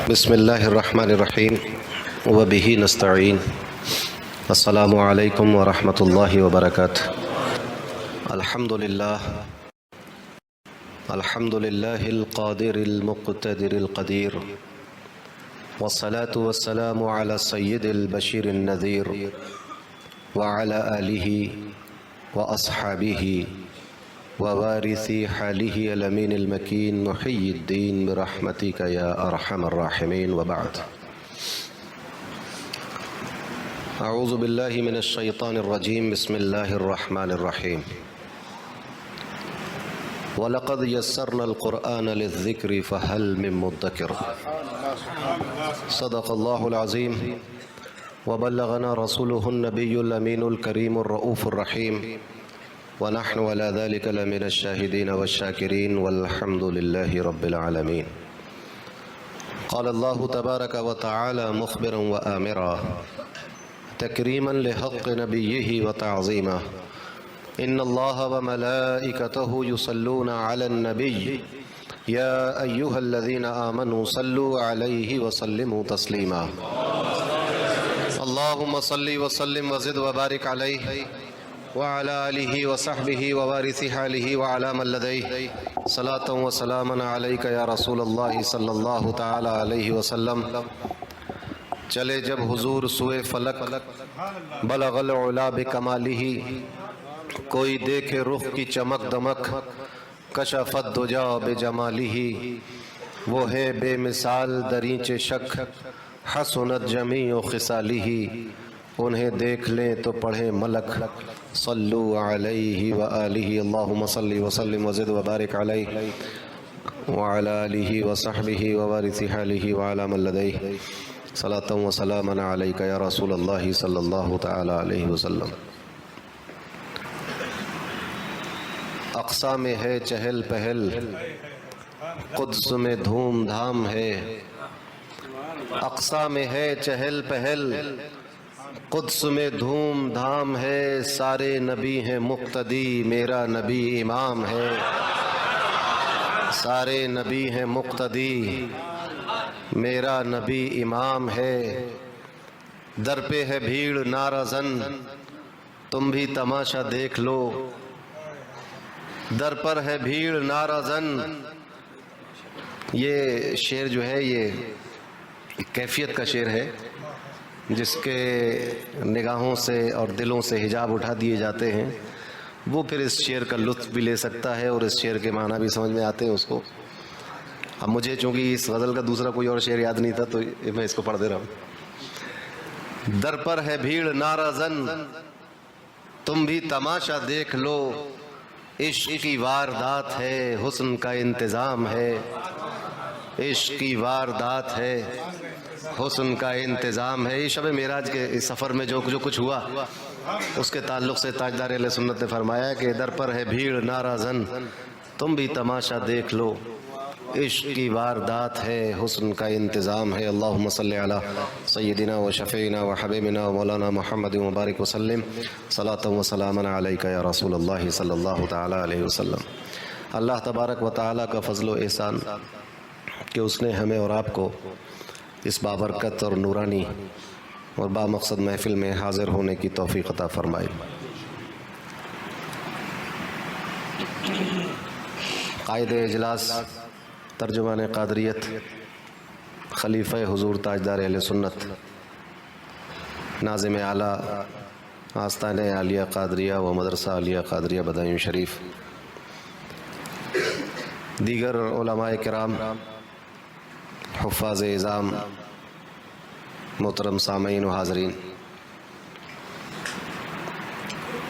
بسم اللہ الرحمن الرحیم وبہ نستعین السلام علیکم ورحمۃ اللہ وبرکاتہ۔ الحمد للہ القادر المقتدر القدیر والصلاة والسلام على سید البشیر النذیر وعلى آلہ واصحابہ ووارث حاله الامین المکین محی الدین برحمتک یا ارحم الراحمین وبعد۔ اعوذ باللہ من الشیطان الرجیم، بسم اللہ الرحمن الرحیم۔ وَلَقَدْ يَسَّرْنَا الْقُرْآنَ لِلذِّكْرِ فَهَلْ مِن مُدَّكِرٍ۔ صدق اللہ العظیم وبلغنا رسوله النبی الامین الکریم الرؤوف الرحیم، ونحن على ذلك لمن الشاهدين والشاكرين والحمد لله رب العالمين۔ قال الله تبارك وتعالى مخبرا وآمرا تكريما لحق نبيه وتعظيما، إن الله وملائكته يصلون على النبي يا أيها الذين آمنوا صلوا عليه وسلموا تسليما، اللهم صل وسلم وزد وبارك عليه وعلى آلہ وصحبہ ووارث حالہ وعلى من لدیہ صلاۃ وسلاما علیک یا رسول اللہ صلی اللہ تعالی علیہ وسلم۔ چلے جب حضور سوئے فلک بلغ العلا بکمالہ، کوئی دیکھے رخ کی چمک دمک کشف الدجا بجمالہ، وہ ہے بے مثال درینچ شک حسنت جمیع خصالہ، انہیں دیکھ لیں تو پڑھیں ملک صلو علیہ وآلہ، اللہم صلی وسلم وزد وبارک علیہ وعلی آلہ وصحبہ ووارث حالہ وعلی من لدیہ صلاۃ وسلاما علیک یا رسول اللہ صلی اللہ تعالی علیہ وسلم۔ اقصی میں ہے چہل پہل، قدس میں دھوم دھام ہے، اقصی میں ہے چہل پہل، قدس میں دھوم دھام ہے، سارے نبی ہیں مقتدی میرا نبی امام ہے، سارے نبی ہیں مقتدی میرا نبی امام ہے، در پہ ہے بھیڑ نعرہ زن تم بھی تماشا دیکھ لو، در پر ہے بھیڑ نعرہ زن۔ یہ شعر جو ہے یہ کیفیت کا شعر ہے، جس کے نگاہوں سے اور دلوں سے حجاب اٹھا دیے جاتے ہیں، وہ پھر اس شعر کا لطف بھی لے سکتا ہے اور اس شعر کے معنی بھی سمجھ میں آتے ہیں اس کو۔ اب مجھے چونکہ اس غزل کا دوسرا کوئی اور شعر یاد نہیں تھا تو میں اس کو پڑھ دے رہا ہوں۔ در پر ہے بھیڑ نعرہ زن تم بھی تماشا دیکھ لو، عشق کی واردات ہے حسن کا انتظام ہے، عشق کی واردات ہے حسن کا انتظام ہے۔ یہ شب معراج کے اس سفر میں جو کچھ ہوا اس کے تعلق سے تاجدار اہل سنت نے فرمایا کہ در پر ہے بھیڑ نعرہ زن تم بھی تماشا دیکھ لو، عشق کی واردات ہے حسن کا انتظام ہے۔ اللہم صلی علی سیدنا و شفیعنا و حبیبنا و مولانا محمد مبارک وسلم صلاۃ و سلاما علیک یا رسول اللہ صلی اللہ تعالی علیہ وسلم۔ اللہ تبارک و تعالی کا فضل و احسان کہ اس نے ہمیں اور آپ کو اس بابرکت اور نورانی اور بامقصد محفل میں حاضر ہونے کی توفیق عطا فرمائی۔ قائد اجلاس ترجمان قادریت خلیفہ حضور تاجدار اہل سنت ناظم اعلیٰ آستانہ عالیہ قادریہ و مدرسہ عالیہ قادریہ بدایوں شریف، دیگر علماء کرام، حفاظ اعظام، محترم سامعین و حاضرین،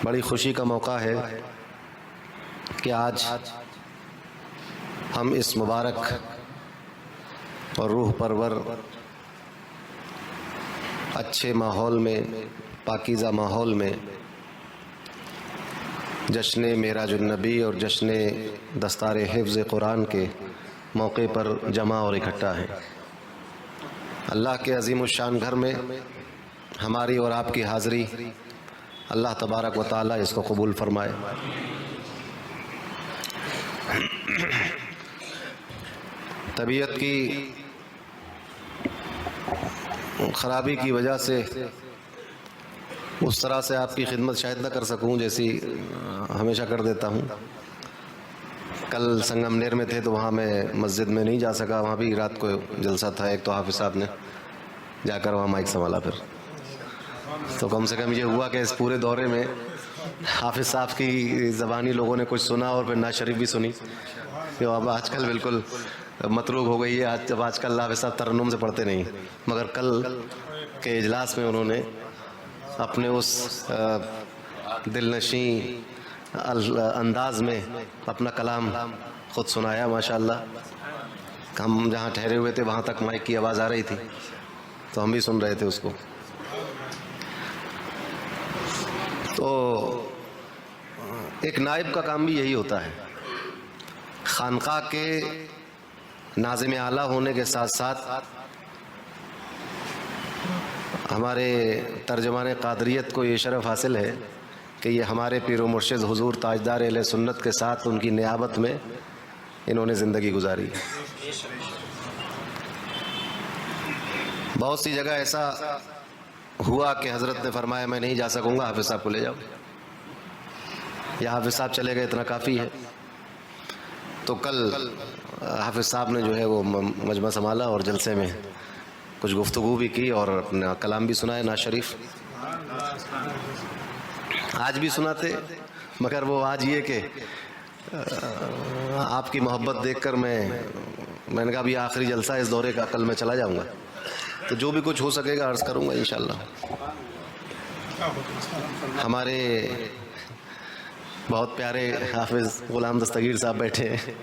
بڑی خوشی کا موقع ہے کہ آج ہم اس مبارک اور روح پرور اچھے ماحول میں، پاکیزہ ماحول میں جشن معراج النبی اور جشن دستار حفظ قرآن کے موقع پر جمع اور اکٹھا ہیں۔ اللہ کے عظیم الشان گھر میں ہماری اور آپ کی حاضری اللہ تبارک و تعالی اس کو قبول فرمائے۔ طبیعت کی خرابی کی وجہ سے اس طرح سے آپ کی خدمت شاید نہ کر سکوں جیسی ہمیشہ کر دیتا ہوں۔ کل سنگم میں تھے تو وہاں میں مسجد میں نہیں جا سکا، وہاں بھی رات کو جلسہ تھا ایک، تو حافظ صاحب نے جا کر وہاں مائک سنبھالا، پھر تو کم سے کم یہ ہوا کہ اس پورے دورے میں حافظ صاحب کی زبانی لوگوں نے کچھ سنا اور پھر نعت شریف بھی سنی، جو اب آج کل بالکل متروک ہو گئی ہے۔ جب آج کل حافظ صاحب ترنم سے پڑھتے نہیں، مگر کل کے اجلاس میں انہوں نے اپنے اس دل نشیں انداز میں اپنا کلام خود سنایا ماشاءاللہ۔ ہم جہاں ٹھہرے ہوئے تھے وہاں تک مائک کی آواز آ رہی تھی، تو ہم بھی سن رہے تھے اس کو۔ تو ایک نائب کا کام بھی یہی ہوتا ہے، خانقاہ کے ناظم اعلیٰ ہونے کے ساتھ ساتھ ہمارے ترجمان قادریت کو یہ شرف حاصل ہے کہ یہ ہمارے پیر و مرشد حضور تاجدار اہل سنت کے ساتھ ان کی نیابت میں انہوں نے زندگی گزاری۔ بہت سی جگہ ایسا ہوا کہ حضرت نے فرمایا میں نہیں جا سکوں گا، حافظ صاحب کو لے جاؤ، یا حافظ صاحب چلے گئے اتنا کافی ہے۔ تو کل حافظ صاحب نے جو ہے وہ مجمع سنبھالا اور جلسے میں کچھ گفتگو بھی کی اور اپنا کلام بھی سنائے نعت شریف۔ آج بھی سناتے، مگر وہ آج یہ کہ آپ کی محبت دیکھ کر میں نے کہا ابھی آخری جلسہ اس دورے کا، کل میں چلا جاؤں گا، تو جو بھی کچھ ہو سکے گا عرض کروں گا انشاءاللہ۔ ہمارے بہت پیارے حافظ غلام دستگیر صاحب بیٹھے ہیں،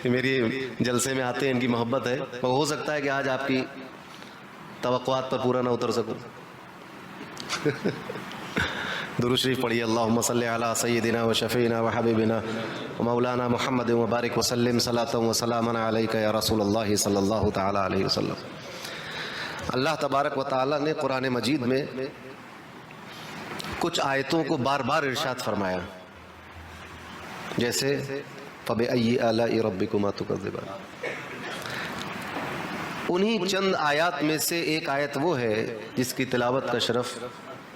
میری جلسے میں آتے ہیں، ان کی محبت ہے، وہ ہو سکتا ہے کہ آج آپ کی توقعات پر پورا نہ اتر سکوں۔ درود شریف پڑھیے، اللہم صلی علی سیدنا و شفیعنا و حبیبنا و مولانا محمد و بارک وسلم صلاۃ و سلاما علیک یا رسول اللہ صلی اللہ تعالی علیہ وسلم۔ اللہ تبارک و تعالی نے قرآن مجید میں کچھ آیتوں کو بار بار ارشاد فرمایا، جیسے فَبِأَيِّ آلَاءِ رَبِّكُمَا تُكَذِّبَانِ۔ انہی چند آیات میں سے ایک آیت وہ ہے جس کی تلاوت کا شرف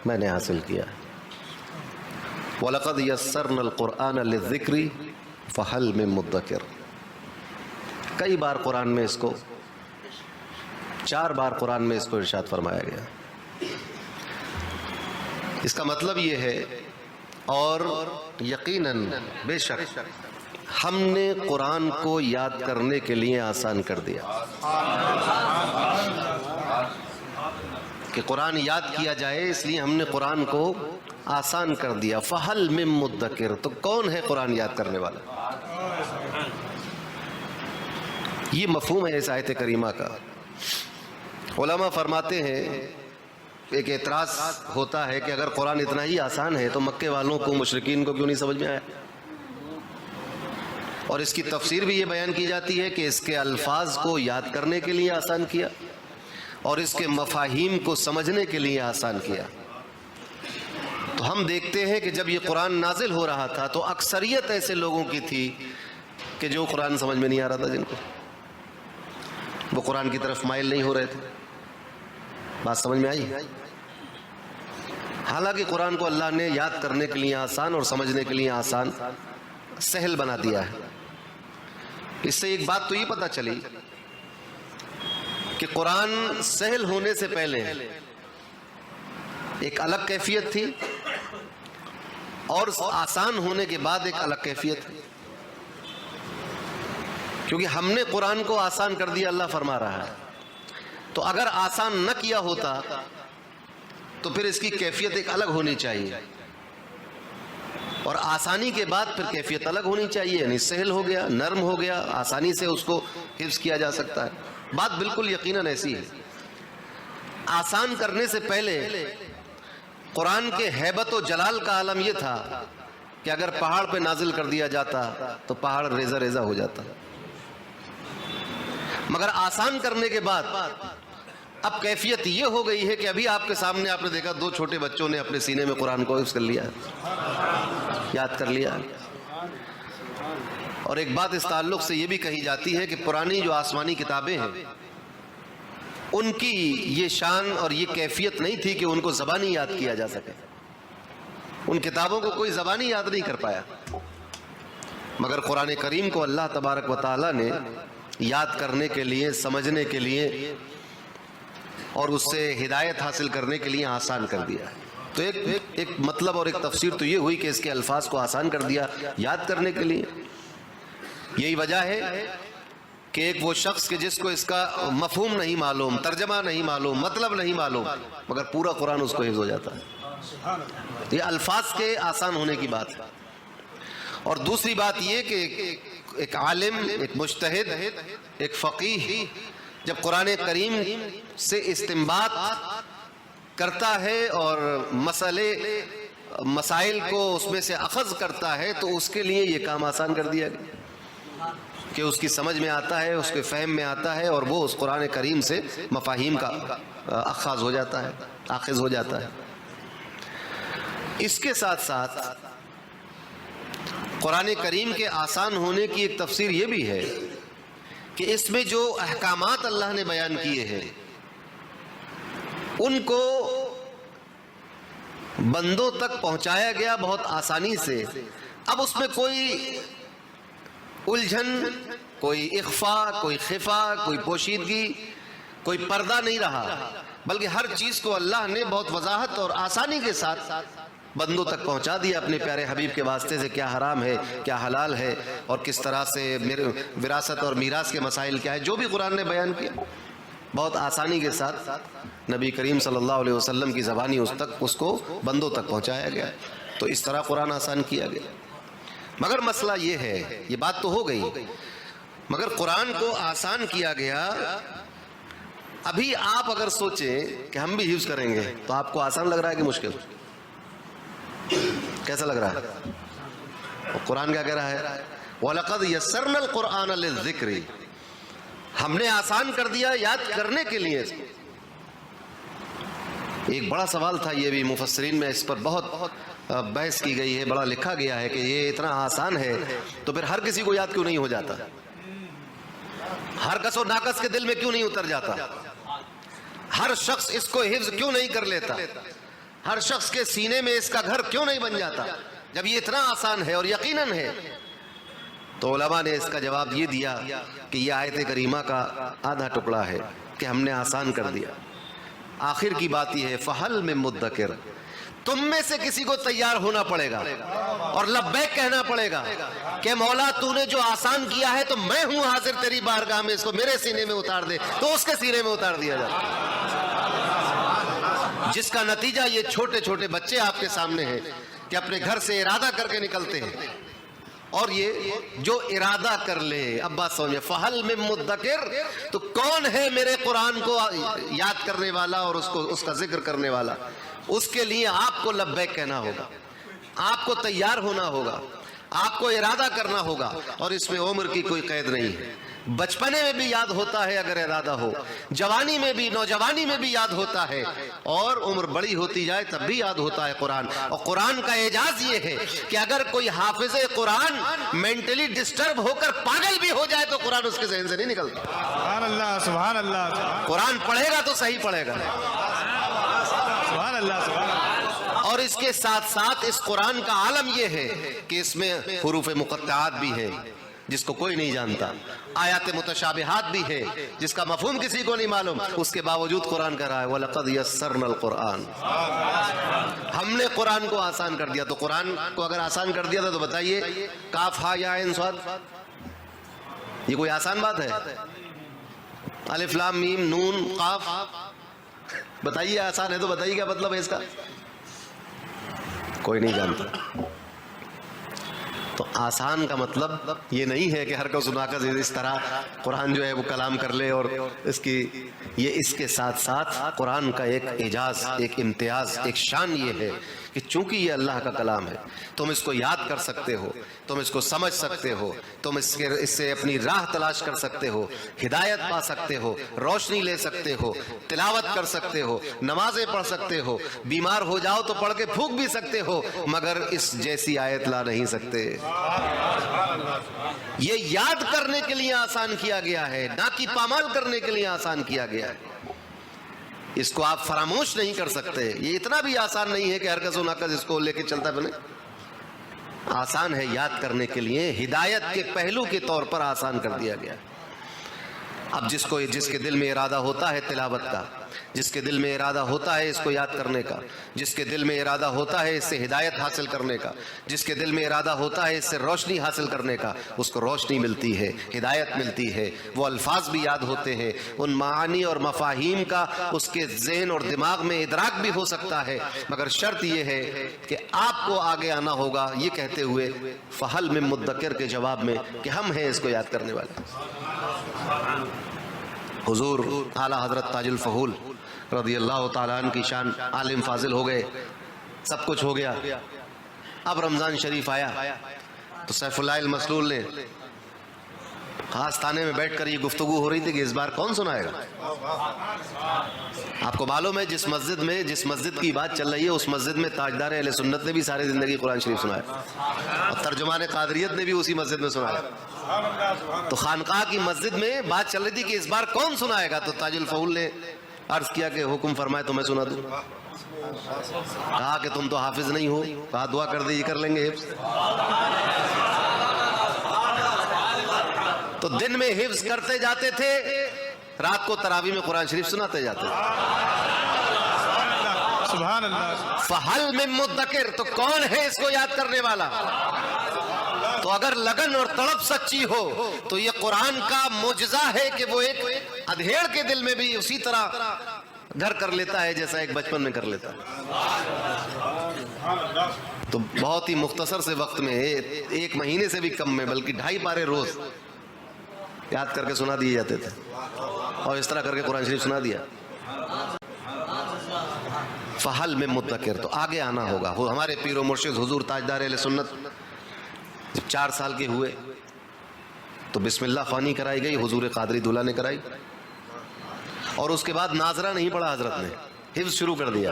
میں نے حاصل کیا ہے۔ وَلَقَدْ يَسَّرْنَا الْقُرْآنَ لِلذِّكْرِ فَهَلْ مِن مُدَّكِرٍ۔ کئی بار قرآن میں اس کو، 4 بار قرآن میں اس کو ارشاد فرمایا گیا۔ اس کا مطلب یہ ہے، اور یقیناً بے شک ہم نے قرآن کو یاد کرنے کے لیے آسان کر دیا، کہ قرآن یاد کیا جائے اس لیے ہم نے قرآن کو آسان کر دیا۔ فَهَلْ مِن مُدَّكِرٍ، تو کون ہے قرآن یاد کرنے والا؟ یہ مفہوم ہے اس آیت کریمہ کا۔ علماء فرماتے ہیں، ایک اعتراض ہوتا ہے کہ اگر قرآن اتنا ہی آسان ہے تو مکے والوں کو، مشرکین کو کیوں نہیں سمجھ میں آیا؟ اور اس کی تفسیر بھی یہ بیان کی جاتی ہے کہ اس کے الفاظ کو یاد کرنے کے لیے آسان کیا اور اس کے مفاہیم کو سمجھنے کے لیے آسان کیا۔ تو ہم دیکھتے ہیں کہ جب یہ قرآن نازل ہو رہا تھا تو اکثریت ایسے لوگوں کی تھی کہ جو قرآن سمجھ میں نہیں آ رہا تھا، جن کو وہ قرآن کی طرف مائل نہیں ہو رہے تھے۔ بات سمجھ میں آئی؟ حالانکہ قرآن کو اللہ نے یاد کرنے کے لیے آسان اور سمجھنے کے لیے آسان، سہل بنا دیا ہے۔ اس سے ایک بات تو یہ پتہ چلی کہ قرآن سہل ہونے سے پہلے ایک الگ کیفیت تھی اور آسان ہونے کے بعد ایک الگ کیفیت ہے، کیونکہ ہم نے قرآن کو آسان کر دیا، اللہ فرما رہا ہے۔ تو اگر آسان نہ کیا ہوتا تو پھر اس کی کیفیت ایک الگ ہونی چاہیے، اور آسانی کے بعد پھر کیفیت الگ ہونی چاہیے، یعنی سہل ہو گیا، نرم ہو گیا، آسانی سے اس کو حفظ کیا جا سکتا ہے۔ بات بالکل یقیناً ایسی ہے۔ آسان کرنے سے پہلے قرآن کے ہیبت و جلال کا عالم یہ تھا کہ اگر پہاڑ پہ نازل کر دیا جاتا تو پہاڑ ریزہ ریزہ ہو جاتا، مگر آسان کرنے کے بعد اب کیفیت یہ ہو گئی ہے کہ ابھی آپ کے سامنے آپ نے دیکھا 2 چھوٹے بچوں نے اپنے سینے میں قرآن کو حفظ کر لیا، یاد کر لیا۔ اور ایک بات اس تعلق سے یہ بھی کہی جاتی ہے کہ پرانی جو آسمانی کتابیں ہیں ان کی یہ شان اور یہ کیفیت نہیں تھی کہ ان کو زبانی یاد کیا جا سکے. ان کتابوں کو کوئی زبانی یاد نہیں کر پایا، مگر قرآن کریم کو اللہ تبارک و تعالیٰ نے یاد کرنے کے لیے، سمجھنے کے لیے اور اس سے ہدایت حاصل کرنے کے لیے آسان کر دیا. تو ایک مطلب اور ایک تفسیر تو یہ ہوئی کہ اس کے الفاظ کو آسان کر دیا یاد کرنے کے لیے. یہی وجہ ہے کہ ایک وہ شخص کہ جس کو اس کا مفہوم نہیں معلوم، ترجمہ نہیں معلوم، مطلب نہیں معلوم، مگر پورا قرآن اس کو حفظ ہو جاتا ہے. یہ الفاظ کے آسان ہونے کی بات ہے. اور دوسری بات یہ کہ ایک عالم، ایک مجتہد، ایک فقیہ جب قرآن کریم سے استنباط کرتا ہے اور مسائل کو اس میں سے اخذ کرتا ہے تو اس کے لیے یہ کام آسان کر دیا گیا کہ اس کی سمجھ میں آتا ہے، اس کے فہم میں آتا ہے اور وہ اس قرآن کریم سے مفاہیم کا اخذ ہو جاتا ہے. اس کے ساتھ ساتھ قرآن کریم کے آسان ہونے کی ایک تفسیر یہ بھی ہے کہ اس میں جو احکامات اللہ نے بیان کیے ہیں ان کو بندوں تک پہنچایا گیا بہت آسانی سے. اب اس میں کوئی الجھن، کوئی اخفا، کوئی خفا، کوئی پوشیدگی، کوئی پردہ نہیں رہا، بلکہ ہر چیز کو اللہ نے بہت وضاحت اور آسانی کے ساتھ بندوں تک پہنچا دیا اپنے پیارے حبیب کے واسطے سے. کیا حرام ہے، کیا حلال ہے، اور کس طرح سے وراثت اور میراث کے مسائل کیا ہے، جو بھی قرآن نے بیان کیا بہت آسانی کے ساتھ نبی کریم صلی اللہ علیہ وسلم کی زبانی اس کو بندوں تک پہنچایا گیا. تو اس طرح قرآن آسان کیا گیا. مگر مسئلہ یہ ہے، یہ بات تو ہو گئی، مگر قرآن کو آسان کیا گیا. ابھی آپ اگر سوچیں کہ ہم بھی حفظ کریں گے تو آپ کو آسان لگ رہا ہے کہ مشکل؟ کیسا لگ رہا ہے؟ قرآن کیا کہہ رہا ہے؟ وَلَقَدْ يَسَّرْنَا الْقُرْآنَ لِلذِّكْرِ، ہم نے آسان کر دیا یاد کرنے کے لیے. ایک بڑا سوال تھا، یہ بھی مفسرین میں اس پر بہت بحث کی گئی ہے، بڑا لکھا گیا ہے کہ یہ اتنا آسان ہے تو پھر ہر کسی کو یاد کیوں نہیں ہو جاتا؟ ہر کس و ناکس کے دل میں کیوں نہیں اتر جاتا؟ ہر شخص اس کو حفظ کیوں نہیں کر لیتا؟ ہر شخص کے سینے میں اس کا گھر کیوں نہیں بن جاتا جب یہ اتنا آسان ہے اور یقیناً ہے؟ تو علماء نے اس کا جواب یہ دیا کہ یہ آیت کریمہ کا آدھا ٹکڑا ہے کہ ہم نے آسان کر دیا. آخر کی بات یہ ہے فَحَلْ مِن مُدَّكِرٍ، تم میں سے کسی کو تیار ہونا پڑے گا اور لبیک کہنا پڑے گا کہ مولا تو نے جو آسان کیا ہے تو میں ہوں حاضر تیری بارگاہ میں، اس کو میرے سینے میں اتار دے. تو اس کے سینے میں اتار دیا جاتا، جس کا نتیجہ یہ چھوٹے چھوٹے بچے آپ کے سامنے ہیں کہ اپنے گھر سے ارادہ کر کے نکلتے ہیں. اور یہ جو ارادہ کر لے، اب بات سمجھے، فَحَلْ مِن مُدَّكِرٍ، تو کون ہے میرے قرآن کو یاد کرنے والا اور اس کا ذکر کرنے والا؟ اس کے لیے آپ کو لبیک کہنا ہوگا، آپ کو تیار ہونا ہوگا، آپ کو ارادہ کرنا ہوگا. اور اس میں عمر کی کوئی قید نہیں ہے. بچپنے میں بھی یاد ہوتا ہے اگر ارادہ ہو، جوانی میں بھی، نوجوانی میں بھی یاد ہوتا ہے، اور عمر بڑی ہوتی جائے تب بھی یاد ہوتا ہے قرآن. اور قرآن کا اعجاز یہ ہے کہ اگر کوئی حافظ قرآن مینٹلی ڈسٹرب ہو کر پاگل بھی ہو جائے تو قرآن اس کے ذہن سے نہیں نکلتا. سبحان اللہ، سبحان اللہ. قرآن پڑھے گا تو صحیح پڑھے گا. سبحان اللہ، سبحان اللہ. اور اس کے ساتھ ساتھ اس قرآن کا عالم یہ ہے کہ اس میں حروف مقطعات بھی ہے جس کو کوئی نہیں جانتا، آیات متشابہات بھی ہے جس کا مفہوم کسی کو نہیں معلوم، اس کے باوجود قرآن کہہ رہا ہے وَلَقَدْ يَسَّرْنَا الْقُرْآنَ، ہم نے قرآن کو آسان کر دیا. تو قرآن کو اگر آسان کر دیا تھا تو بتائیے کاف ہا یا عین صاد، یہ کوئی آسان بات ہے؟ الف لام میم نون قاف، بتائیے آسان ہے تو بتائیے کیا مطلب ہے اس کا؟ کوئی نہیں جانتا. تو آسان کا مطلب یہ نہیں ہے کہ ہر کو سنا کر اس طرح قرآن جو ہے وہ کلام کر لے. اور اس کے ساتھ ساتھ قرآن کا ایک اعجاز، ایک امتیاز، ایک شان یہ ہے کہ چونکہ یہ اللہ کا کلام ہے، تم اس کو یاد کر سکتے ہو، تم اس کو سمجھ سکتے ہو، تم اس سے اپنی راہ تلاش کر سکتے ہو، ہدایت پا سکتے ہو، روشنی لے سکتے ہو، تلاوت کر سکتے ہو، نمازیں پڑھ سکتے ہو، بیمار ہو جاؤ تو پڑھ کے پھونک بھی سکتے ہو، مگر اس جیسی آیت لا نہیں سکتے. یہ یاد کرنے کے لیے آسان کیا گیا ہے، نہ کہ پامال کرنے کے لیے آسان کیا گیا ہے. اس کو آپ فراموش نہیں کر سکتے. یہ اتنا بھی آسان نہیں ہے کہ ہرکس و ناکس اس کو لے کے چلتا بنے. آسان ہے یاد کرنے کے لیے، ہدایت کے پہلو کے طور پر آسان کر دیا گیا. اب جس کے دل میں ارادہ ہوتا ہے تلاوت کا، جس کے دل میں ارادہ ہوتا ہے اس کو یاد کرنے کا، جس کے دل میں ارادہ ہوتا ہے اس سے ہدایت حاصل کرنے کا، جس کے دل میں ارادہ ہوتا ہے اس سے روشنی حاصل کرنے کا، اس کو روشنی ملتی ہے، ہدایت ملتی ہے. وہ الفاظ بھی یاد ہوتے ہیں، ان معانی اور مفاہیم کا اس کے ذہن اور دماغ میں ادراک بھی ہو سکتا ہے. مگر شرط یہ ہے کہ آپ کو آگے آنا ہوگا یہ کہتے ہوئے فہل من مدکر کے جواب میں کہ ہم ہیں اس کو یاد کرنے والے. حضور اعلیٰ حضرت تاج الفہول رضی اللہ تعالیٰ عنہ کی شان، عالم فاضل ہو گئے، سب کچھ ہو گیا. اب رمضان شریف آیا تو سیف اللہ المسلول نے خاص تانے میں بیٹھ کر یہ گفتگو ہو رہی تھی کہ اس بار کون سنائے گا. آپ کو معلوم ہے جس مسجد کی بات چل رہی ہے اس مسجد میں تاجدار اہل سنت نے بھی ساری زندگی قرآن شریف سنایا، اور ترجمان قادریت نے بھی اسی مسجد میں سنایا. تو خانقاہ کی مسجد میں بات چل رہی تھی کہ اس بار کون سنائے گا. تو تاج الفہول نے عرض کیا کہ حکم فرمائے تو میں سنا دوں. کہا کہ تم تو حافظ نہیں ہو. کہا دعا کر دے یہ کر لیں گے حفظ. تو دن میں حفظ کرتے جاتے تھے، رات کو تراویح میں قرآن شریف سناتے جاتے تھے. سبحان اللہ. فہل من مدکر، تو کون ہے اس کو یاد کرنے والا. تو اگر لگن اور تڑپ سچی ہو تو یہ قرآن کا معجزہ ہے کہ وہ ایک ادھیڑ کے دل میں بھی اسی طرح گھر کر لیتا ہے جیسا ایک بچپن میں کر لیتا ہے. تو بہت ہی مختصر سے وقت میں، ایک مہینے سے بھی کم میں، بلکہ 2.5 پارے روز یاد کر کے سنا دیے جاتے تھے، اور اس طرح کر کے قرآن شریف سنا دیا. فہل میں مدکر، تو آگے آنا ہوگا. ہمارے پیر و مرشد حضور تاجدار اہل سنت جب 4 سال کے ہوئے تو بسم اللہ خوانی کرائی گئی، حضور قادری دولہ نے کرائی، اور اس کے بعد ناظرہ نہیں پڑھا حضرت نے، حفظ شروع کر دیا.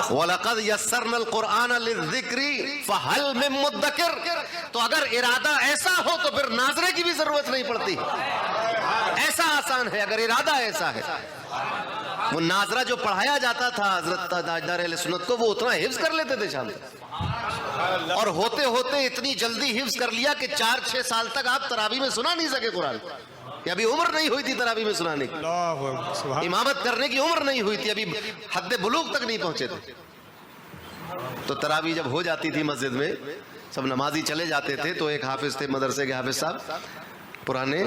وَلَقَدْ يَسَّرْنَا الْقُرْآنَ لِلذِّكْرِ فَهَلْ مِن مُدَّكِرٍ. تو اگر ارادہ ایسا ہو تو پھر ناظرے کی بھی ضرورت نہیں پڑتی. ایسا آسان ہے اگر ارادہ ایسا ہے. وہ ناظرہ جو پڑھایا جاتا تھا حضرت تاجدار اہل سنت کو، وہ اتنا حفظ کر لیتے تھے شام تک، اور ہوتے ہوتے اتنی جلدی حفظ کر لیا کہ 4-6 سال تک آپ تراویح میں سنا نہیں سکے قرآن. کہ ابھی عمر نہیں ہوئی تھی تراویح میں سنانے کی، امامت کرنے کی عمر نہیں ہوئی تھی، ابھی حد بلوغ تک نہیں پہنچے تھے. تو تراویح جب ہو جاتی تھی مسجد میں، سب نمازی چلے جاتے تھے، تو ایک حافظ تھے مدرسے کے حافظ صاحب پرانے،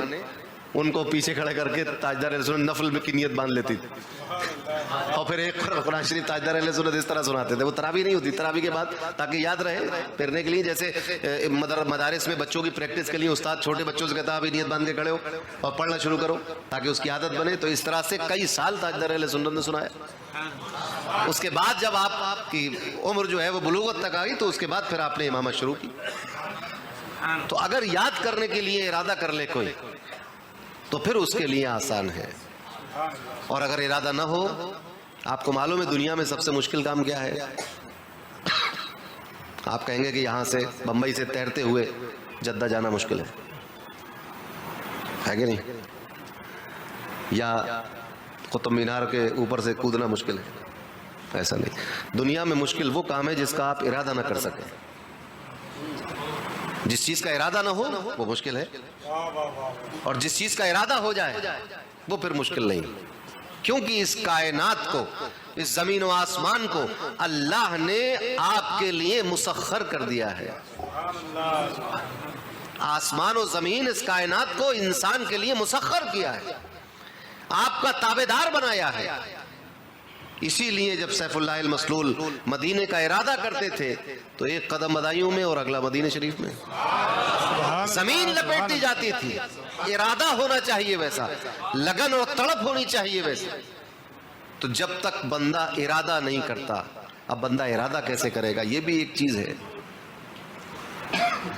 ان کو پیچھے کھڑے کر کے تاجدار اہل سنت نفل میں کی نیت باندھ لیتی تھی، اور پھر ایک قرآن شریف تاجدار اہل سنت اس طرح سناتے تھے. وہ تراویح نہیں ہوتی، تراویح کے بعد تاکہ یاد رہے پھرنے کے لیے، جیسے مدارس میں بچوں کی پریکٹس کے لیے استاد چھوٹے بچوں سے کہتا ہے ابھی نیت باندھ کے کھڑے ہو اور پڑھنا شروع کرو تاکہ اس کی عادت بنے. تو اس طرح سے کئی سال تاجدار اہل سنت نے سنایا. اس کے بعد جب آپ کی عمر جو ہے وہ بلوغت تک آئی تو اس کے بعد پھر آپ نے امامت شروع کی. تو اگر یاد کرنے کے لیے ارادہ کر لے کوئی تو پھر اس کے لیے آسان ہے. اور اگر ارادہ نہ ہو، آپ کو معلوم ہے دنیا میں سب سے مشکل کام کیا ہے. آپ کہیں گے کہ یہاں سے بمبئی سے تیرتے ہوئے جدہ جانا مشکل ہے کہ نہیں، یا قطب مینار کے اوپر سے کودنا مشکل ہے. ایسا نہیں، دنیا میں مشکل وہ کام ہے جس کا آپ ارادہ نہ کر سکیں. جس چیز کا ارادہ نہ ہو وہ مشکل ہے، اور جس چیز کا ارادہ ہو جائے وہ پھر مشکل نہیں. کیونکہ اس کائنات کو، اس زمین و آسمان کو اللہ نے آپ کے لیے مسخر کر دیا ہے. آسمان و زمین، اس کائنات کو انسان کے لیے مسخر کیا ہے، آپ کا تابعدار بنایا ہے. اسی لیے جب سیف اللہ المسلول مدینے کا ارادہ کرتے تھے تو ایک قدم مدائیوں میں اور اگلا مدینہ شریف میں، زمین لپیٹ دی جاتی تھی. ارادہ ہونا چاہیے ویسا، لگن اور تڑپ ہونی چاہیے ویسا. تو جب تک بندہ ارادہ نہیں کرتا، اب بندہ ارادہ کیسے کرے گا، یہ بھی ایک چیز ہے.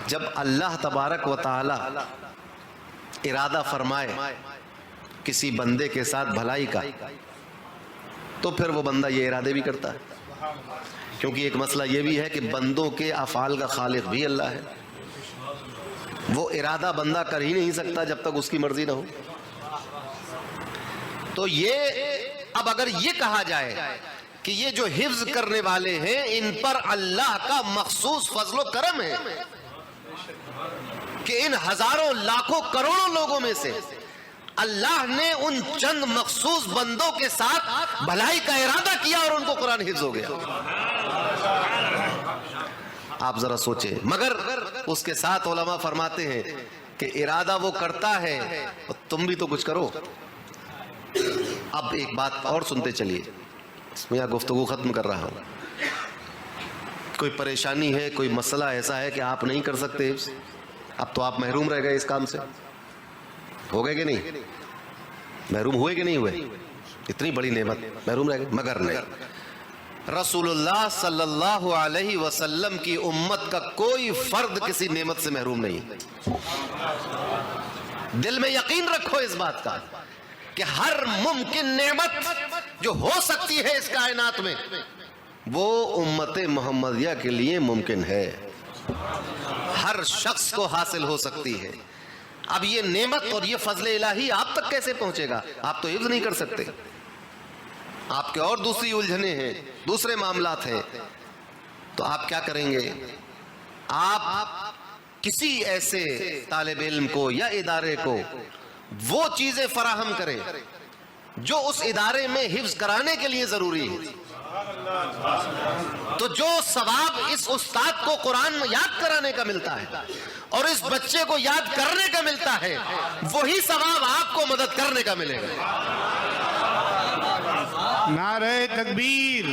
جب اللہ تبارک و تعالی ارادہ فرمائے کسی بندے کے ساتھ بھلائی کا تو پھر وہ بندہ یہ ارادے بھی کرتا ہے. کیونکہ ایک مسئلہ یہ بھی ہے کہ بندوں کے افعال کا خالق بھی اللہ ہے. وہ ارادہ بندہ کر ہی نہیں سکتا جب تک اس کی مرضی نہ ہو. تو یہ اب اگر یہ کہا جائے کہ یہ جو حفظ کرنے والے ہیں ان پر اللہ کا مخصوص فضل و کرم ہے کہ ان ہزاروں لاکھوں کروڑوں لوگوں میں سے اللہ نے ان چند مخصوص بندوں کے ساتھ بھلائی کا ارادہ کیا اور ان کو قرآن حفظ ہو گیا. آپ ذرا سوچیں. مگر اس کے ساتھ علماء فرماتے ہیں کہ ارادہ وہ کرتا ہے اور تم بھی تو کچھ کرو. اب ایک بات اور سنتے چلیے, میں گفتگو ختم کر رہا ہوں. کوئی پریشانی ہے, کوئی مسئلہ ایسا ہے کہ آپ نہیں کر سکتے حفظ, اب تو آپ محروم رہ گئے اس کام سے. ہو گئے کہ نہیں؟ محروم ہوئے کہ نہیں ہوئے؟ اتنی بڑی نعمت محروم رہ گئے. مگر نہیں, رسول اللہ صلی اللہ علیہ وسلم کی امت کا کوئی فرد کسی نعمت سے محروم نہیں. دل میں یقین رکھو اس بات کا کہ ہر ممکن نعمت جو ہو سکتی ہے اس کائنات میں وہ امت محمدیہ کے لیے ممکن ہے, ہر شخص کو حاصل ہو سکتی ہے. اب یہ نعمت اور یہ فضل الہی آپ تک کیسے پہنچے گا؟ آپ تو حفظ نہیں کر سکتے, آپ کے اور دوسری الجھنیں ہیں, دوسرے معاملات ہیں. تو آپ کیا کریں گے؟ آپ کسی ایسے طالب علم کو یا ادارے کو وہ چیزیں فراہم کریں جو اس ادارے میں حفظ کرانے کے لیے ضروری ہے. تو جو ثواب اس استاد کو قرآن یاد کرانے کا ملتا ہے اور اس بچے کو یاد کرنے کا ملتا ہے, وہی ثواب آپ کو مدد کرنے کا ملے گا. نعرہ تکبیر,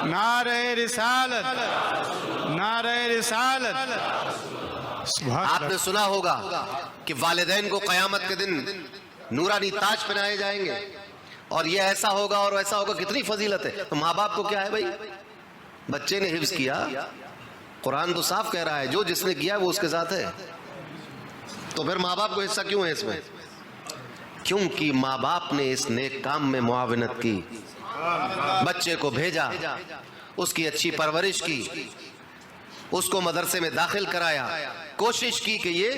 نعرہ رسالت, نعرہ رسالت. آپ نے سنا ہوگا کہ والدین کو قیامت کے دن نورانی تاج پہنائے جائیں گے اور یہ ایسا ہوگا اور ایسا ہوگا. کتنی فضیلت ہے. تو ماں باپ کو کیا ہے بھائی, بچے نے حفظ کیا, قرآن تو صاف کہہ رہا ہے جو جس نے کیا وہ اس کے ساتھ ہے. تو پھر ماں باپ کو حصہ کیوں ہے اس میں؟ کیونکہ ماں باپ نے اس نیک کام میں معاونت کی, بچے کو بھیجا, اس کی اچھی پرورش کی, اس کو مدرسے میں داخل کرایا, کوشش کی کہ یہ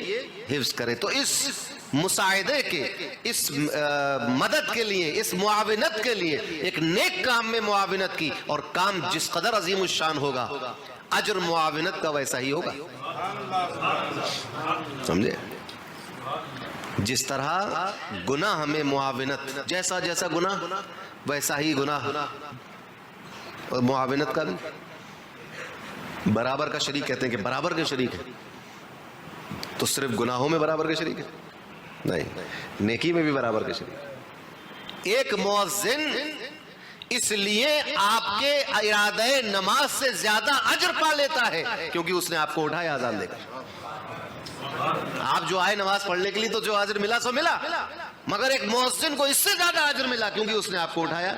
حفظ کرے. تو اس مساعدے کے, اس مدد کے لیے, اس معاونت کے لیے ایک نیک کام میں معاونت کی, اور کام جس قدر عظیم الشان ہوگا اجر معاونت کا ویسا ہی ہوگا. سمجھے؟ جس طرح گناہ میں معاونت, جیسا جیسا گناہ ویسا ہی گناہ, اور معاونت کا بھی برابر کا شریک کہتے ہیں کہ برابر کے شریک ہے. تو صرف گناہوں میں برابر کے شریک ہے؟ نہیں, نیکی میں بھی برابر کے شریک. ایک مؤذن اس لیے آپ کے ارادہ نماز سے زیادہ اجر پا لیتا ہے کیونکہ اس نے آپ کو اٹھایا اذان دے کر. آپ جو آئے نماز پڑھنے کے لیے تو جو اجر ملا سو ملا, مگر ایک مؤذن کو اس سے زیادہ اجر ملا کیونکہ اس نے آپ کو اٹھایا.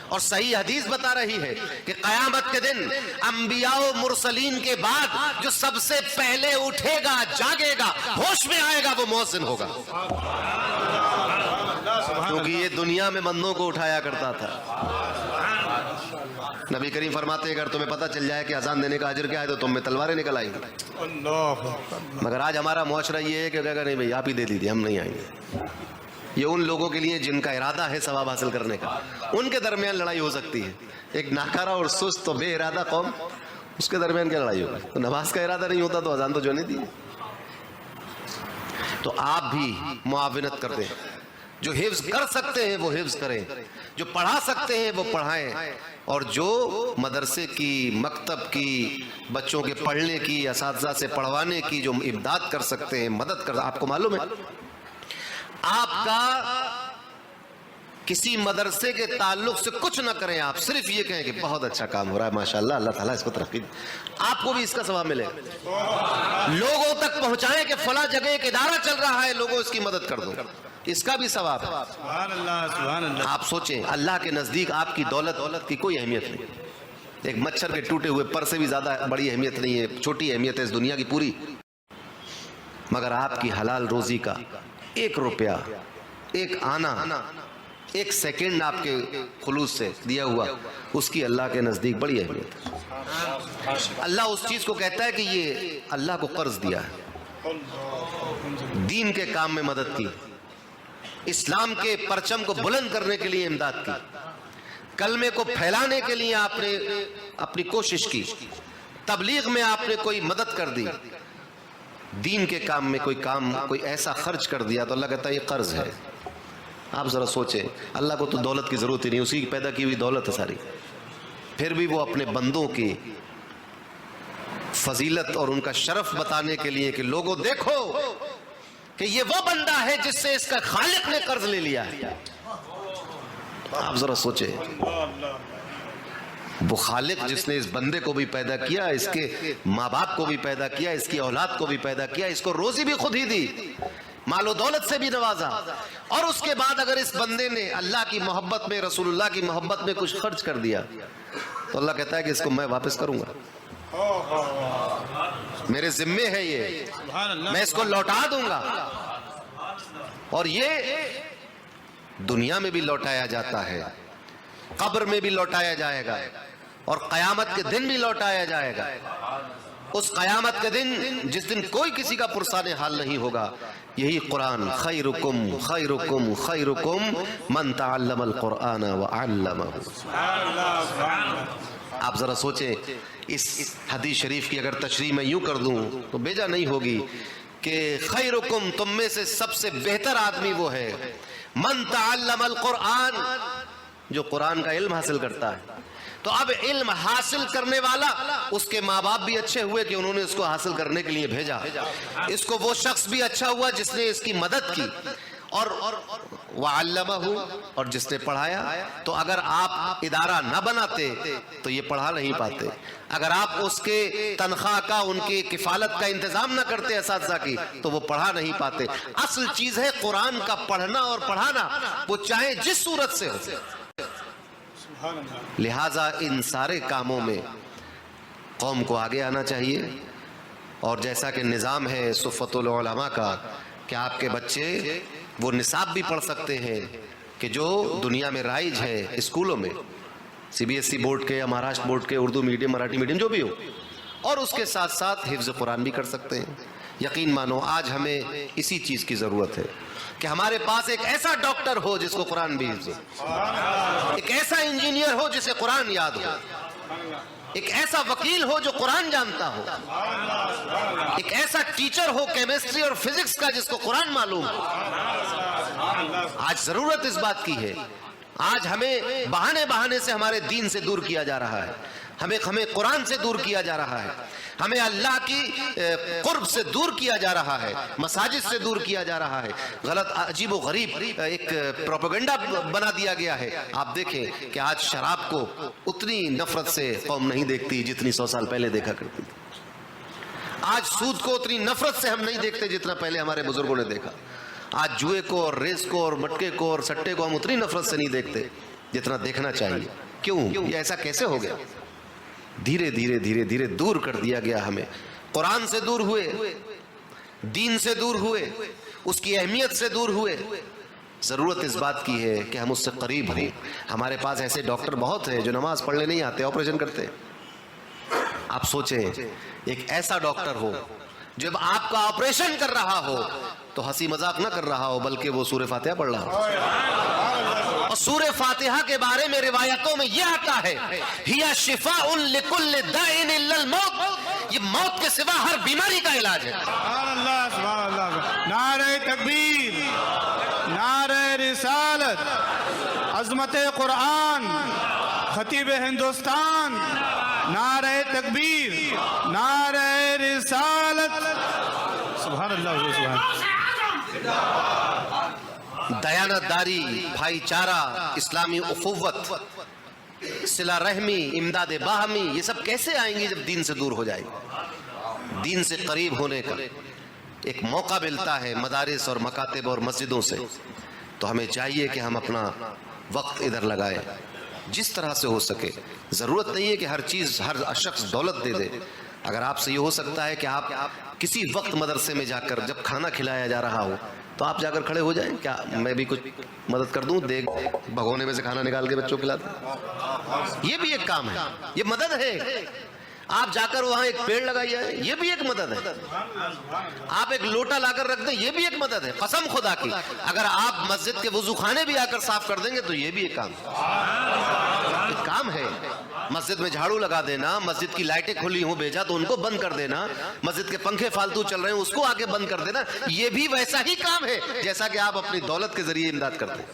اور صحیح حدیث بتا رہی ہے کہ قیامت کے دن انبیاء و مرسلین کے بعد جو سب سے پہلے اٹھے گا, جاگے گا, ہوش میں آئے گا, وہ مؤذن ہوگا, کیونکہ یہ دنیا میں بندوں کو اٹھایا کرتا تھا. نبی کریم فرماتے ہیں اگر تمہیں پتہ چل جائے کہ اذان دینے کا اجر کیا ہے تو تم میں تلواریں نکل آئیں گی. مگر آج ہمارا معاشرہ یہ ہے کہ کہا نہیں بھائی آپ ہی دے دیجیے, ہم نہیں آئیں گے. یہ ان لوگوں کے لیے جن کا ارادہ ہے ثواب حاصل کرنے کا, ان کے درمیان لڑائی ہو سکتی ہے. ایک ناکارہ اور سست تو بے ارادہ قوم, اس کے درمیان کیا لڑائی ہوگی؟ تو نماز کا ارادہ نہیں ہوتا تو اذان تو جو نہیں دی. تو آپ بھی معاونت کرتے ہیں, جو حفظ کر سکتے ہیں وہ حفظ کریں, جو پڑھا سکتے ہیں وہ پڑھائیں, اور جو مدرسے کی, مکتب کی, بچوں کے پڑھنے کی, اساتذہ سے پڑھوانے کی جو امداد کر سکتے ہیں مدد کر. آپ کو معلوم ہے آپ کا کسی مدرسے کے تعلق سے کچھ نہ کریں, آپ صرف یہ کہیں کہ بہت اچھا کام ہو رہا ہے ماشاءاللہ, اللہ تعالیٰ اس کو ترقی دے, آپ کو بھی اس کا ثواب ملے. لوگوں تک پہنچائیں کہ فلاں جگہ ایک ادارہ چل رہا ہے, لوگوں اس کی مدد کر دو, اس کا بھی ثواب ہے. سبحان اللہ, سبحان اللہ. آپ سوچیں اللہ کے نزدیک آپ کی دولت کی کوئی اہمیت نہیں. ایک مچھر کے ٹوٹے ہوئے پر سے بھی زیادہ بڑی اہمیت نہیں ہے, چھوٹی اہمیت ہے اس دنیا کی پوری. مگر آپ کی حلال روزی کا ایک روپیہ, ایک آنا, ایک سیکنڈ آپ کے خلوص سے دیا ہوا, اس کی اللہ کے نزدیک بڑی اہمیت ہے. اللہ اس چیز کو کہتا ہے کہ یہ اللہ کو قرض دیا ہے, دین کے کام میں مدد کی, اسلام کے پرچم کو بلند کرنے کے لیے امداد کی، کلمے کو پھیلانے کے لیے آپ نے اپنی کوشش کی، تبلیغ میں آپ نے کوئی مدد کر دی، دین کے کام میں کوئی ایسا خرچ کر دیا تو اللہ کہتا ہے یہ قرض ہے۔ آپ ذرا سوچیں، اللہ کو تو دولت کی ضرورت ہی نہیں، اسی کی پیدا کی ہوئی دولت ہے ساری، پھر بھی وہ اپنے بندوں کی فضیلت اور ان کا شرف بتانے کے لیے کہ لوگوں دیکھو کہ یہ وہ بندہ ہے جس سے اس کا خالق نے قرض لے لیا ہے۔ آپ ذرا سوچیں، وہ خالق جس نے اس بندے کو بھی پیدا کیا، اس کے ماں باپ کو بھی پیدا کیا، اس کی اولاد کو بھی پیدا کیا، اس کو روزی بھی خود ہی دی، مال و دولت سے بھی نوازا، اور اس کے بعد اگر اس بندے نے اللہ کی محبت میں، رسول اللہ کی محبت میں کچھ خرچ کر دیا تو اللہ کہتا ہے کہ اس کو میں واپس کروں گا، میرے ذمے ہے یہ، میں اس کو لوٹا دوں گا۔ اور یہ دنیا میں بھی لوٹایا جاتا ہے، قبر میں بھی لوٹایا جائے گا، اور قیامت کے دن بھی لوٹایا جائے گا۔ اس قیامت کے دن جس دن کوئی کسی کا پرسان حال نہیں ہوگا، یہی قرآن، خیرکم خیرکم خیرکم من تعلم القرآن وعلمہ۔ آپ ذرا سوچیں، اس حدیث شریف کی اگر تشریح میں یوں کر دوں تو بیجا نہیں ہوگی کہ خیرکم، تم میں سے سب سے بہتر آدمی وہ ہے من تعلم القرآن، جو قرآن کا علم حاصل کرتا ہے۔ تو اب علم حاصل کرنے والا، اس کے ماں باپ بھی اچھے ہوئے کہ انہوں نے اس کو حاصل کرنے کے لیے بھیجا، اس کو وہ شخص بھی اچھا ہوا جس نے اس کی مدد کی، اور وعلمہ، اور جس نے پڑھایا۔ تو اگر آپ ادارہ نہ بناتے تو یہ پڑھا نہیں پاتے، اگر آپ اس کے تنخواہ کا، ان کی کفالت کا انتظام نہ کرتے اساتذہ کی تو وہ پڑھا نہیں پاتے۔ اصل چیز ہے قرآن کا پڑھنا اور پڑھانا، وہ چاہے جس صورت سے ہو۔ لہٰذا ان سارے کاموں میں قوم کو آگے آنا چاہیے، اور جیسا کہ نظام ہے صفت العلماء کا کہ آپ کے بچے وہ نصاب بھی پڑھ سکتے ہیں کہ جو دنیا میں رائج ہے اسکولوں میں، CBSE بورڈ کے یا مہاراشٹر بورڈ کے، اردو میڈیم، مراٹھی میڈیم، جو بھی ہو، اور اس کے ساتھ ساتھ حفظ قرآن بھی کر سکتے ہیں۔ یقین مانو آج ہمیں اسی چیز کی ضرورت ہے کہ ہمارے پاس ایک ایسا ڈاکٹر ہو جس کو قرآن بھی حفظ ہو، ایک ایسا انجینئر ہو جسے قرآن یاد ہو، ایک ایسا وکیل ہو جو قرآن جانتا ہو، ایک ایسا ٹیچر ہو کیمسٹری اور فزکس کا جس کو قرآن معلوم ہو۔ آج ضرورت اس بات کی ہے۔ آج ہمیں بہانے سے ہمارے دین سے دور کیا جا رہا ہے، ہمیں قرآن سے دور کیا جا رہا ہے، ہمیں اللہ کی قرب سے دور کیا جا رہا ہے، مساجد سے دور کیا جا رہا ہے، غلط عجیب و غریب ایک پروپیگنڈا بنا دیا گیا ہے۔ آپ دیکھیں کہ آج شراب کو اتنی نفرت سے قوم نہیں دیکھتی جتنی 100 سال پہلے دیکھا کرتی تھی۔ آج سود کو اتنی نفرت سے ہم نہیں دیکھتے جتنا پہلے ہمارے بزرگوں نے دیکھا۔ آج جوئے کو اور ریس کو اور مٹکے کو اور سٹے کو ہم اتنی نفرت سے نہیں دیکھتے جتنا دیکھنا چاہیے۔ کیوں؟ یہ ایسا کیسے ہو گیا؟ دھیرے دھیرے دھیرے دھیرے دور کر دیا گیا ہمیں، قرآن سے دور ہوئے، دین سے دور ہوئے، اس کی اہمیت سے دور ہوئے۔ ضرورت اس بات کی ہے کہ ہم اس سے قریب ہوں۔ ہمارے پاس ایسے ڈاکٹر بہت ہیں جو نماز پڑھنے نہیں آتے، آپریشن کرتے۔ آپ سوچیں ایک ایسا ڈاکٹر ہو جب آپ کا آپریشن کر رہا ہو تو ہنسی مذاق نہ کر رہا ہو بلکہ وہ سورہ فاتحہ پڑھ رہا ہو۔ اور سورہ فاتحہ کے بارے میں روایتوں میں یہ آتا ہے ہِیَ شِفَاءٌ لِكُلِّ دَاءٍ إِلَّا الْمَوْتِ، یہ موت کے سوا ہر بیماری کا علاج ہے۔ سبحان اللہ، سبحان اللہ، نعرہ تکبیر، نعرہ رسالت، عظمت قرآن، خطیب ہندوستان، نعرہ تکبیر، نعرہ رسالت، سبحان اللہ، سبحان دیانت داری، بھائی چارہ، اسلامی اخوت، صلہ رحمی، امداد باہمی، یہ سب کیسے آئیں گی جب دین سے دور ہو جائے گی؟ دین سے قریب ہونے کا ایک موقع ملتا ہے مدارس اور مکاتب اور مسجدوں سے، تو ہمیں چاہیے کہ ہم اپنا وقت ادھر لگائیں جس طرح سے ہو سکے۔ ضرورت نہیں ہے کہ ہر چیز ہر شخص دولت دے دے۔ اگر آپ سے یہ ہو سکتا ہے کہ آپ کسی وقت مدرسے میں جا کر جب کھانا کھلایا جا رہا ہو تو آپ جا کر کھڑے ہو جائیں، کیا میں بھی کچھ مدد کر دوں، دیکھ بھگونے میں سے کھانا نکال کے بچوں کو کھلاتا، یہ بھی ایک کام ہے، یہ مدد ہے۔ آپ جا کر وہاں ایک پیڑ لگائیے، یہ بھی ایک مدد ہے. آپ ایک لوٹا لا کر رکھ دیں، یہ بھی ایک مدد ہے. قسم خدا کی اگر آپ مسجد کے وضو خانے بھی آ کر صاف کر دیں گے تو یہ بھی ایک کام ہے. مسجد میں جھاڑو لگا دینا، مسجد کی لائٹیں کھلی ہوں بھیجا تو ان کو بند کر دینا، مسجد کے پنکھے فالتو چل رہے ہیں اس کو آگے بند کر دینا، یہ بھی ویسا ہی کام ہے جیسا کہ آپ اپنی دولت کے ذریعے امداد کرتے ہیں.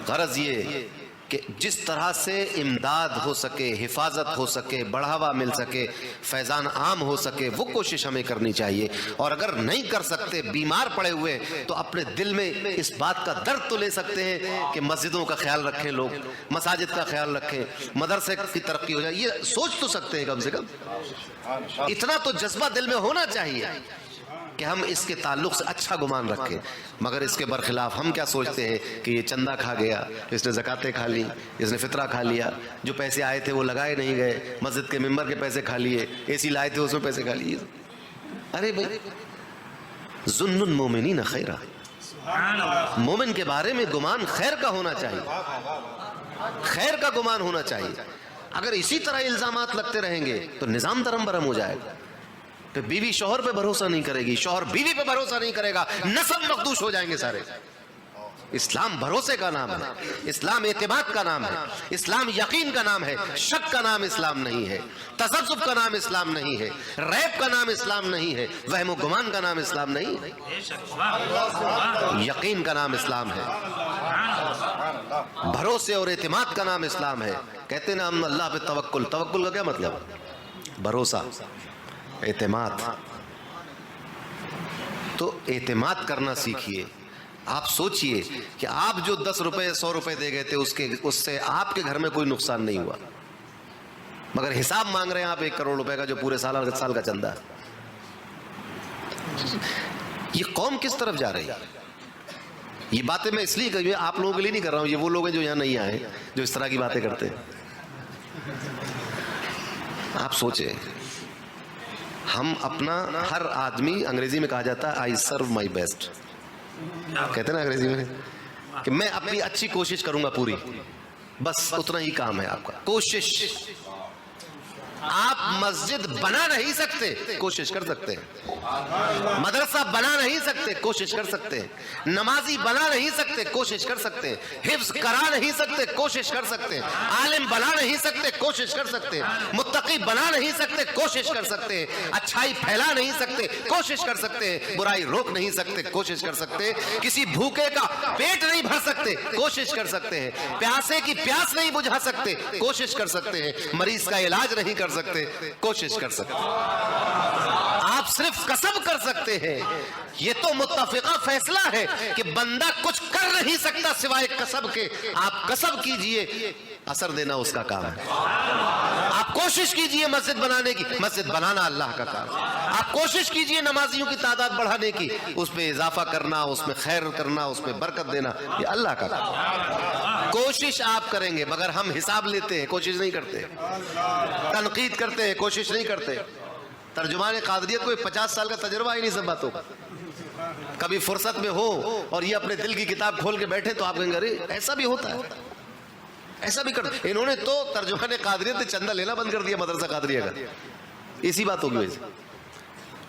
غرض یہ کہ جس طرح سے امداد ہو سکے، حفاظت ہو سکے، بڑھاوا مل سکے، فیضان عام ہو سکے، وہ کوشش ہمیں کرنی چاہیے. اور اگر نہیں کر سکتے، بیمار پڑے ہوئے، تو اپنے دل میں اس بات کا درد تو لے سکتے ہیں کہ مسجدوں کا خیال رکھیں، لوگ مساجد کا خیال رکھیں، مدرسے کی ترقی ہو جائے. یہ سوچ تو سکتے ہیں کم سے کم، اتنا تو جذبہ دل میں ہونا چاہیے کہ ہم اس کے تعلق سے اچھا گمان رکھیں. مگر اس کے برخلاف ہم کیا سوچتے ہیں کہ یہ چندہ کھا گیا، اس نے زکاتیں کھا لی، اس نے فطرہ کھا لیا، جو پیسے آئے تھے وہ لگائے نہیں گئے، مسجد کے ممبر کے پیسے کھا لیے، اے سی لائے تھے اس میں پیسے کھا لیے. ارے بھائی، ظن المومنین خیرا، مومن کے بارے میں گمان خیر کا ہونا چاہیے، خیر کا گمان ہونا چاہیے. اگر اسی طرح الزامات لگتے رہیں گے تو نظام درم برہم ہو جائے گا. کہ بیوی شوہر پہ بھروسہ نہیں کرے گی، شوہر بیوی پہ بھروسہ نہیں کرے گا، نسل مخدوش ہو جائیں گے سارے. اسلام بھروسے کا نام ہے، اسلام اعتماد کا نام ہے، اسلام یقین کا نام ہے. شک کا نام اسلام نہیں ہے، تذبذب کا نام اسلام نہیں ہے، ریب کا نام اسلام نہیں ہے، وہم و گمان کا نام اسلام نہیں ہے، یقین کا نام اسلام ہے، بھروسے اور اعتماد کا نام اسلام ہے. کہتے ہیں نا ہم اللہ پہ توکل، توکل کا کیا مطلب؟ بھروسہ، اعتماد. تو اعتماد کرنا سیکھیے. آپ سوچئے کہ آپ جو 10 روپے 100 روپے دے گئے تھے اس سے آپ کے گھر میں کوئی نقصان نہیں ہوا، مگر حساب مانگ رہے ہیں آپ 1 کروڑ روپے کا جو پورے سال کا چندہ ہے. یہ قوم کس طرف جا رہی ہے؟ یہ باتیں میں اس لیے کر رہا ہوں، آپ لوگوں کے لیے نہیں کر رہا ہوں، یہ وہ لوگ ہیں جو یہاں نہیں آئے جو اس طرح کی باتیں کرتے ہیں. آپ سوچیں، ہم اپنا ہر آدمی، انگریزی میں کہا جاتا ہے آئی سرو مائی بیسٹ، کہتے ہیں نا انگریزی میں کہ میں اپنی اچھی کوشش کروں گا پوری، بس اتنا ہی کام ہے آپ کا، کوشش. آپ مسجد بنا نہیں سکتے، کوشش کر سکتے ہیں. مدرسہ بنا نہیں سکتے، کوشش کر سکتے ہیں. نمازی بنا نہیں سکتے، کوشش کر سکتے ہیں. حفظ کرا نہیں سکتے، کوشش کر سکتے ہیں. عالم بنا نہیں سکتے، کوشش کر سکتے ہیں. متقی بنا نہیں سکتے، کوشش کر سکتے ہیں. اچھائی پھیلا نہیں سکتے، کوشش کر سکتے ہیں. برائی روک نہیں سکتے، کوشش کر سکتے ہیں. کسی بھوکے کا پیٹ نہیں بھر سکتے، کوشش کر سکتے ہیں. پیاسے کی پیاس نہیں بجھا سکتے، کوشش کر سکتے ہیں. مریض کا علاج نہیں کر سکتے، کوشش کر سکتے. آپ صرف کسب کر سکتے ہیں. یہ تو متفقہ فیصلہ ہے کہ بندہ کچھ کر نہیں سکتا سوائے کسب کے. آپ کسب کیجئے، اثر دینا اس کا کام ہے. آپ کوشش کیجئے مسجد بنانے کی، مسجد بنانا اللہ کا کام ہے. آپ کوشش کیجئے نمازیوں کی تعداد بڑھانے کی، اس پہ اضافہ کرنا، اس میں خیر کرنا، اس میں برکت دینا، یہ اللہ کا کام ہے. کوشش آپ کریں گے، مگر ہم حساب لیتے ہیں، کوشش نہیں کرتے. تنقید کرتے ہیں، کوشش نہیں کرتے. ترجمان قادریت کو 50 سال کا تجربہ ہی نہیں سب باتوں کا. کبھی فرصت میں ہو اور یہ اپنے دل کی کتاب کھول کے بیٹھے تو آپ کہیں گے ارے ایسا بھی ہوتا ہے، ایسا بھی کرتے. انہوں نے تو ترجمان قادریت سے چندہ لینا بند کر دیا مدرسہ قادریہ کا، اسی باتوں کی وجہ سے.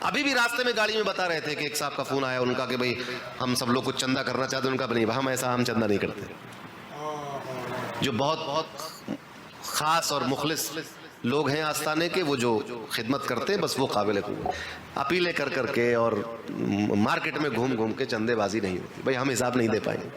ابھی بھی راستے میں گاڑی میں بتا رہے تھے کہ ایک صاحب کا فون آیا ان کا کہ بھئی ہم سب لوگ کچھ چندہ کرنا چاہتے ہیں. ان کا نہیں، ہم ایسا ہم چندہ نہیں کرتے. جو بہت خاص اور مخلص لوگ ہیں آستانے کے، وہ جو خدمت کرتے ہیں بس وہ قابل قبول. اپیلیں کر کر کے اور مارکیٹ میں گھوم گھوم کے چندے بازی نہیں ہوتی. بھئی ہم حساب نہیں دے پائیں گے.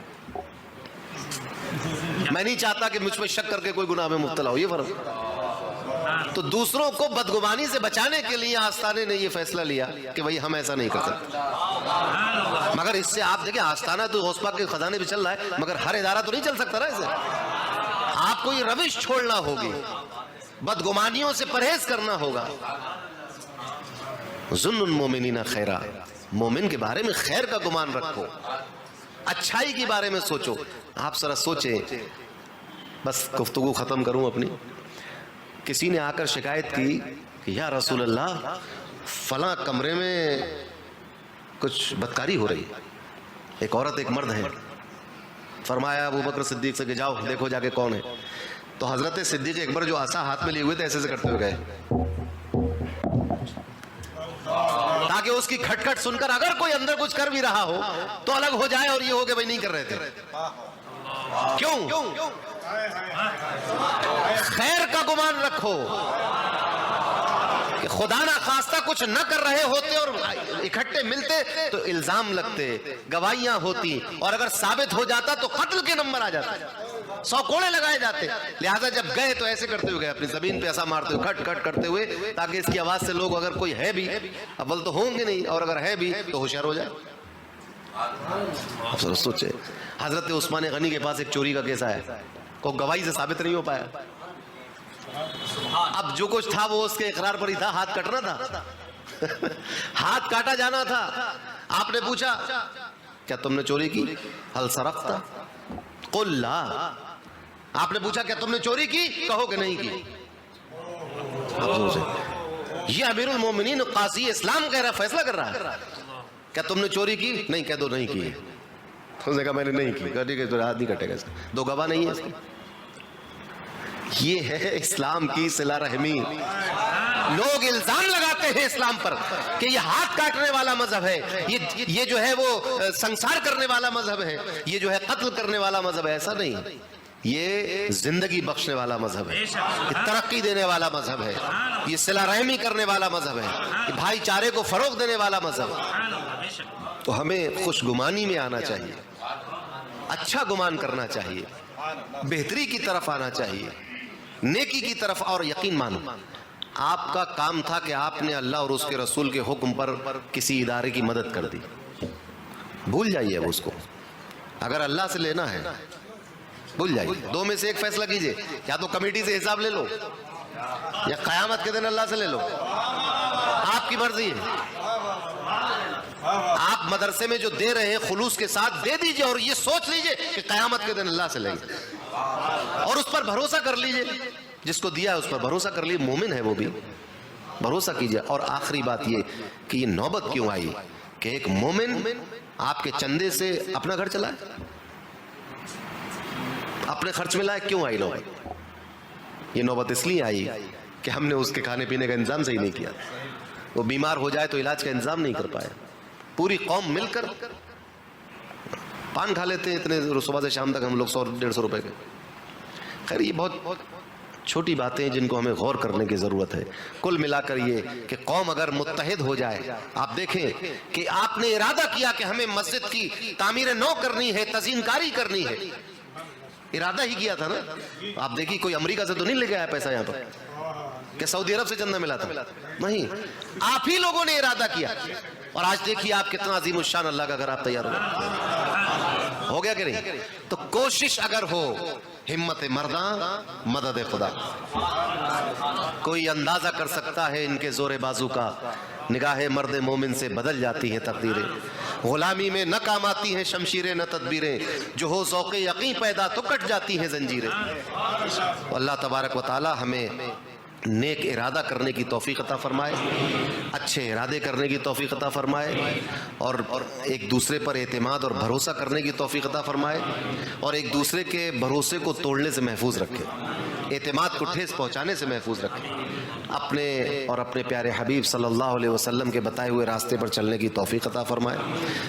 میں نہیں چاہتا کہ مجھ پہ شک کر کے کوئی گناہ میں مبتلا ہو. یہ فرق. تو دوسروں کو بدگمانی سے بچانے کے لیے آستانے نے یہ فیصلہ لیا کہ بھئی ہم ایسا نہیں کر سکتے. مگر اس سے آپ دیکھیں آستانہ تو غوث پاک کے خزانے پہ چل رہا ہے، مگر ہر ادارہ تو نہیں چل سکتا نا اسے. آپ کو یہ روش چھوڑنا ہوگی، بدگمانیوں سے پرہیز کرنا ہوگا. ظن المومنین خیرا، مومن کے بارے میں خیر کا گمان رکھو، اچھائی کے بارے میں سوچو. آپ ذرا سوچیں. بس گفتگو ختم کروں اپنی. کسی نے آ کر شکایت کی کہ یا رسول اللہ فلاں کمرے میں کچھ بدکاری ہو رہی ہے. ایک عورت ایک مرد ہے. فرمایا ابو بکر صدیق سے کہ جاؤ دیکھو جا کے کون ہے. تو حضرت صدیق اکبر جو عصا ہاتھ میں لیے ہوئے تھے ایسے سے کرتے ہوئے گئے تاکہ اس کی کھٹ کھٹ سن کر اگر کوئی اندر کچھ کر بھی رہا ہو تو الگ ہو جائے اور یہ ہو کہ بھائی نہیں کر رہے تھے. کیوں؟ خیر کا گمان رکھو کہ خدا نہ خواستہ کچھ نہ کر رہے ہوتے اور اکٹھے ملتے تو الزام لگتے, گواہیاں ہوتی, اور اگر ثابت ہو جاتا تو قتل کے نمبر آ جاتے, 100 کوڑے لگائے جاتے. لہذا جب گئے تو ایسے کرتے ہوئے گئے, اپنی زمین پہ ایسا مارتے ہوئے, کھٹ کھٹ کرتے ہوئے, تاکہ اس کی آواز سے لوگ اگر کوئی ہے بھی, اول تو ہوں گے نہیں, اور اگر ہے بھی تو ہوشیار ہو جائے. اب ذرا سوچے, حضرت عثمان غنی کے پاس ایک چوری کا کیس آیا, کوئی گواہی سے ثابت نہیں ہو پایا. اب جو کچھ تھا وہ اس کے اقرار پر ہی تھا, ہاتھ کٹنا تھا, ہاتھ کاٹا جانا تھا. آپ نے پوچھا کیا تم نے چوری کی؟ ہل سرقت قل لا. آپ نے پوچھا کیا تم نے چوری کی؟ کہو کہ نہیں کی. یہ امیر المومنین قاضی اسلام کہہ رہا, فیصلہ کر رہا ہے. کیا تم نے چوری کی؟ نہیں, کہہ دو نہیں کی. اس نے کہا میں نے نہیں کی. ٹھیک ہے, تو ہاتھ نہیں کٹے گا, دو گواہ نہیں ہے اس کے. یہ ہے اسلام کی صلہ رحمی. لوگ الزام لگاتے ہیں اسلام پر کہ یہ ہاتھ کاٹنے والا مذہب ہے, یہ جو ہے وہ سنسار کرنے والا مذہب ہے, یہ جو ہے قتل کرنے والا مذہب ہے. ایسا نہیں, یہ زندگی بخشنے والا مذہب ہے, یہ ترقی دینے والا مذہب ہے, یہ صلہ رحمی کرنے والا مذہب ہے, یہ بھائی چارے کو فروغ دینے والا مذہب ہے. تو ہمیں خوش گمانی میں آنا چاہیے, اچھا گمان کرنا چاہیے, بہتری کی طرف آنا چاہیے, نیکی کی طرف. اور یقین مانو, آپ کا کام تھا کہ آپ نے اللہ اور اس کے رسول کے حکم پر کسی ادارے کی مدد کر دی, بھول جائیے اب اس کو. اگر اللہ سے لینا ہے بھول جائیے. دو میں سے ایک فیصلہ کیجئے, یا تو کمیٹی سے حساب لے لو یا قیامت کے دن اللہ سے لے لو, آپ کی مرضی ہے. آپ مدرسے میں جو دے رہے ہیں خلوص کے ساتھ دے دیجئے, اور یہ سوچ لیجئے کہ قیامت کے دن اللہ سے لیں گے, اور اس پر بھروسہ کر لیجئے. جس کو دیا ہے اس پر بھروسہ کر لیجئے, مومن ہے وہ بھی, بھروسہ کیجئے. اور آخری بات یہ کہ یہ نوبت کیوں آئی کہ ایک مومن آپ کے چندے سے اپنا گھر چلائے, اپنے خرچ میں لائے؟ کیوں آئی نوبت؟ یہ نوبت اس لیے آئی کہ ہم نے اس کے کھانے پینے کا انتظام صحیح نہیں کیا. وہ بیمار ہو جائے تو علاج کا انتظام نہیں کر پائے. پوری قوم مل کر پان کھا لیتے ہیں اتنے صبح سے شام تک ہم لوگ 100-150 روپے کے. خیر یہ بہت چھوٹی باتیں ہیں جن کو ہمیں غور کرنے کی ضرورت ہے. کل ملا کر یہ کہ قوم اگر متحد ہو جائے, آپ دیکھیں کہ آپ نے ارادہ کیا کہ ہمیں مسجد کی تعمیر نو کرنی ہے, تزئین کاری کرنی ہے, ارادہ ہی کیا تھا نا. آپ دیکھیے کوئی امریکہ سے تو نہیں لے کے آیا پیسہ یہاں پر کہ سعودی عرب سے چندہ ملا تھا, نہیں, آپ ہی لوگوں نے ارادہ کیا. اور آج دیکھیے آپ کتنا عظیم الشان اللہ کا گھر آپ تیار ہو گیا کہ نہیں. تو کوشش اگر ہو, ہمت مرداں مدد خدا. کوئی اندازہ کر سکتا ہے ان کے زور بازو کا, نگاہ مرد مومن سے بدل جاتی ہیں تقدیریں. غلامی میں نہ کام آتی ہیں شمشیریں نہ تدبیریں, جو ہو ذوق یقین پیدا تو کٹ جاتی ہیں زنجیریں. اللہ تبارک و تعالی ہمیں نیک ارادہ کرنے کی توفیق عطا فرمائے, اچھے ارادے کرنے کی توفیق عطا فرمائے, اور ایک دوسرے پر اعتماد اور بھروسہ کرنے کی توفیق عطا فرمائے, اور ایک دوسرے کے بھروسے کو توڑنے سے محفوظ رکھے, اعتماد کو ٹھیس پہنچانے سے محفوظ رکھے. اپنے اور اپنے پیارے حبیب صلی اللہ علیہ وسلم کے بتائے ہوئے راستے پر چلنے کی توفیق عطا فرمائے,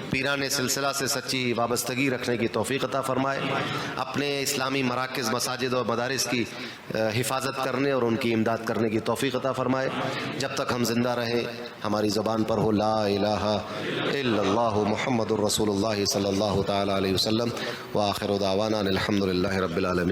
پیران سلسلہ سے سچی وابستگی رکھنے کی توفیق عطا فرمائے, اپنے اسلامی مراکز, مساجد اور مدارس کی حفاظت کرنے اور ان کی امداد کرنے کی توفیق عطا فرمائے. جب تک ہم زندہ رہیں ہماری زبان پر ہو لا الہ الا اللہ محمد الرسول اللہ صلی اللہ تعالی علیہ وسلم. وآخر دعوانا الحمد للہ رب العالمین.